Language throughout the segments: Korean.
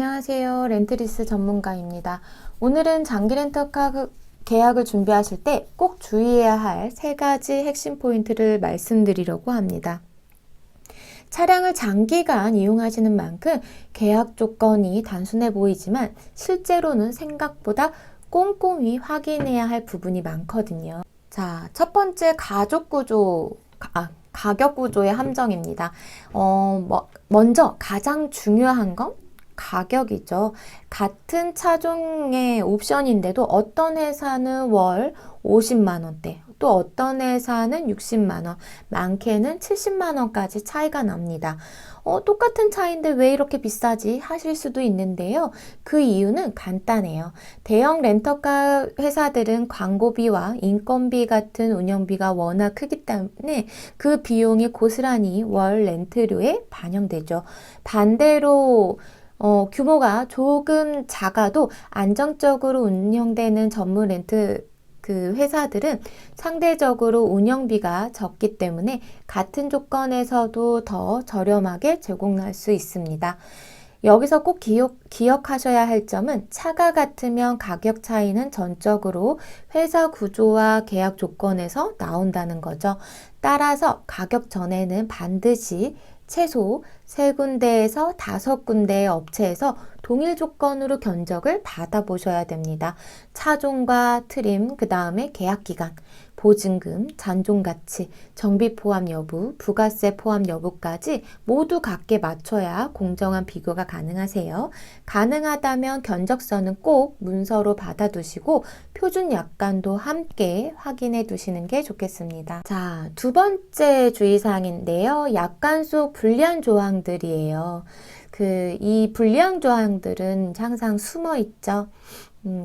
안녕하세요. 렌트리스 전문가입니다. 오늘은 장기 렌터카 계약을 준비하실 때 꼭 주의해야 할 3가지 핵심 포인트를 말씀드리려고 합니다. 차량을 장기간 이용하시는 만큼 계약 조건이 단순해 보이지만 실제로는 생각보다 꼼꼼히 확인해야 할 부분이 많거든요. 자, 첫 번째 가격 구조의 함정입니다. 먼저 가장 중요한 건 가격이죠. 같은 차종의 옵션인데도 어떤 회사는 월 50만 원대, 또 어떤 회사는 60만 원, 많게는 70만 원까지 차이가 납니다. 똑같은 차인데 왜 이렇게 비싸지 하실 수도 있는데요. 그 이유는 간단해요. 대형 렌터카 회사들은 광고비와 인건비 같은 운영비가 워낙 크기 때문에 그 비용이 고스란히 월 렌트료에 반영되죠. 반대로 규모가 조금 작아도 안정적으로 운영되는 전문 렌트 회사들은 상대적으로 운영비가 적기 때문에 같은 조건에서도 더 저렴하게 제공할 수 있습니다. 여기서 꼭 기억하셔야 할 점은 차가 같으면 가격 차이는 전적으로 회사 구조와 계약 조건에서 나온다는 거죠. 따라서 가격 전에는 반드시 최소 3군데에서 5군데의 업체에서 동일 조건으로 견적을 받아보셔야 됩니다. 차종과 트림, 그 다음에 계약기간, 보증금, 잔존가치, 정비 포함 여부, 부가세 포함 여부까지 모두 같게 맞춰야 공정한 비교가 가능하세요. 가능하다면 견적서는 꼭 문서로 받아두시고 표준 약관도 함께 확인해 두시는 게 좋겠습니다. 자, 두 번째 주의사항인데요. 약관 속 불리한 조항들이에요. 이 불리한 조항들은 항상 숨어 있죠.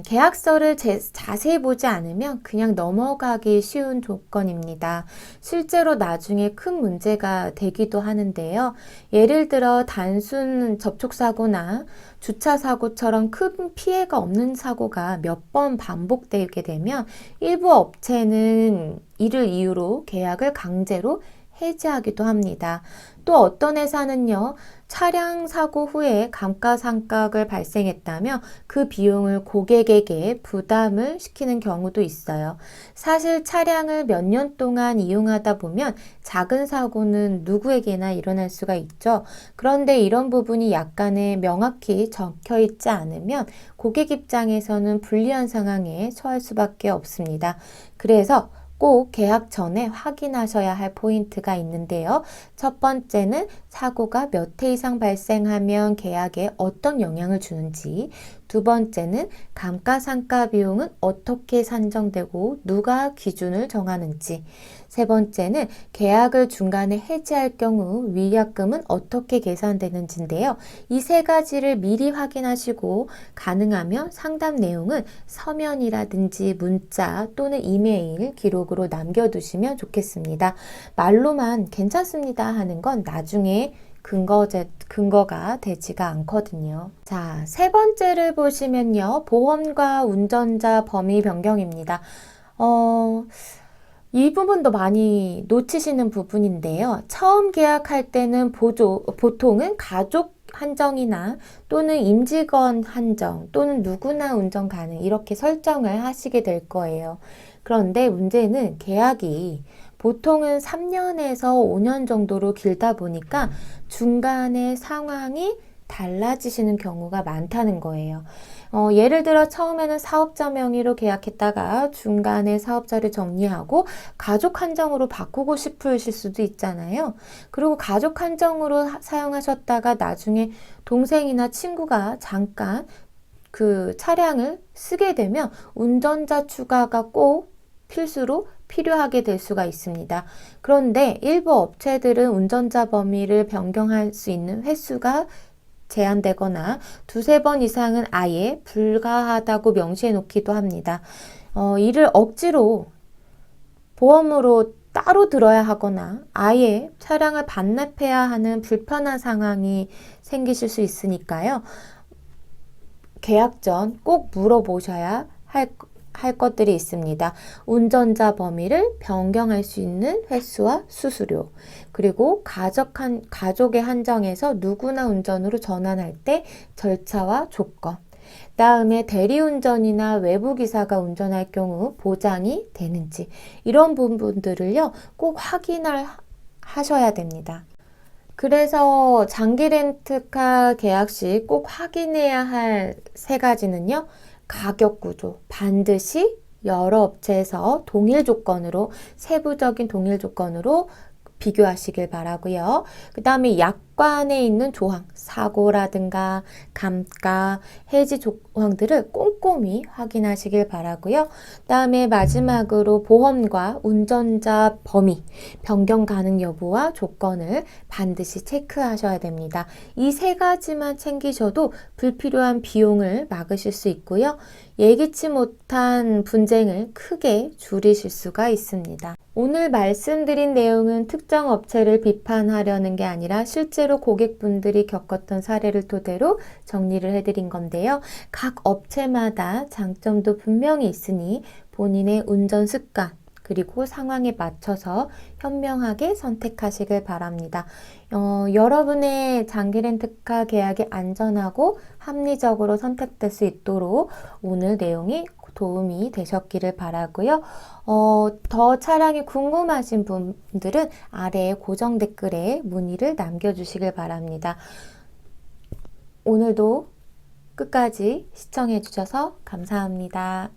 계약서를 자세히 보지 않으면 그냥 넘어가기 쉬운 조건입니다. 실제로 나중에 큰 문제가 되기도 하는데요. 예를 들어 단순 접촉사고나 주차사고처럼 큰 피해가 없는 사고가 몇 번 반복되게 되면 일부 업체는 이를 이유로 계약을 강제로 해지하기도 합니다. 또 어떤 회사는요, 차량 사고 후에 감가상각을 발생했다며 그 비용을 고객에게 부담을 시키는 경우도 있어요. 사실 차량을 몇 년 동안 이용하다 보면 작은 사고는 누구에게나 일어날 수가 있죠. 그런데 이런 부분이 약간의 명확히 적혀 있지 않으면 고객 입장에서는 불리한 상황에 처할 수밖에 없습니다. 그래서 꼭 계약 전에 확인하셔야 할 포인트가 있는데요. 첫 번째는 사고가 몇 회 이상 발생하면 계약에 어떤 영향을 주는지, 두 번째는 감가상가 비용은 어떻게 산정되고 누가 기준을 정하는지, 세 번째는 계약을 중간에 해지할 경우 위약금은 어떻게 계산되는지인데요. 이 3가지를 미리 확인하시고 가능하면 상담 내용은 서면이라든지 문자 또는 이메일 기록으로 남겨두시면 좋겠습니다. 말로만 괜찮습니다 하는 건 나중에 근거가 되지가 않거든요. 자, 3번째를 보시면요. 보험과 운전자 범위 변경입니다. 이 부분도 많이 놓치시는 부분인데요. 처음 계약할 때는 보통은 가족 한정이나 또는 임직원 한정 또는 누구나 운전 가능 이렇게 설정을 하시게 될 거예요. 그런데 문제는 계약이 보통은 3년에서 5년 정도로 길다 보니까 중간에 상황이 달라지시는 경우가 많다는 거예요. 예를 들어 처음에는 사업자 명의로 계약했다가 중간에 사업자를 정리하고 가족 한정으로 바꾸고 싶으실 수도 있잖아요. 그리고 가족 한정으로 사용하셨다가 나중에 동생이나 친구가 잠깐 그 차량을 쓰게 되면 운전자 추가가 꼭 필수로 필요하게 될 수가 있습니다. 그런데 일부 업체들은 운전자 범위를 변경할 수 있는 횟수가 제한되거나 2-3번 이상은 아예 불가하다고 명시해 놓기도 합니다. 이를 억지로 보험으로 따로 들어야 하거나 아예 차량을 반납해야 하는 불편한 상황이 생기실 수 있으니까요. 계약 전 꼭 물어보셔야 할 것들이 있습니다. 운전자 범위를 변경할 수 있는 횟수와 수수료, 그리고 가족의 한정에서 누구나 운전으로 전환할 때 절차와 조건, 다음에 대리운전이나 외부기사가 운전할 경우 보장이 되는지, 이런 부분들을요, 꼭 확인을 하셔야 됩니다. 그래서 장기 렌트카 계약 시 꼭 확인해야 할 세 가지는요. 가격 구조, 반드시 여러 업체에서 동일 조건으로, 세부적인 동일 조건으로 비교하시길 바라고요. 그 다음에 약관에 있는 조항, 사고라든가 감가, 해지 조항들을 꼼꼼히 확인하시길 바라고요. 다음에 마지막으로 보험과 운전자 범위, 변경 가능 여부와 조건을 반드시 체크하셔야 됩니다. 이 세 가지만 챙기셔도 불필요한 비용을 막으실 수 있고요. 예기치 못한 분쟁을 크게 줄이실 수가 있습니다. 오늘 말씀드린 내용은 특정 업체를 비판하려는 게 아니라 실제로 고객분들이 겪었던 사례를 토대로 정리를 해드린 건데요. 각 업체마다 장점도 분명히 있으니 본인의 운전 습관, 그리고 상황에 맞춰서 현명하게 선택하시길 바랍니다. 여러분의 장기 렌트카 계약이 안전하고 합리적으로 선택될 수 있도록 오늘 내용이 도움이 되셨기를 바라고요. 더 차량이 궁금하신 분들은 아래 고정 댓글에 문의를 남겨주시길 바랍니다. 오늘도 끝까지 시청해 주셔서 감사합니다.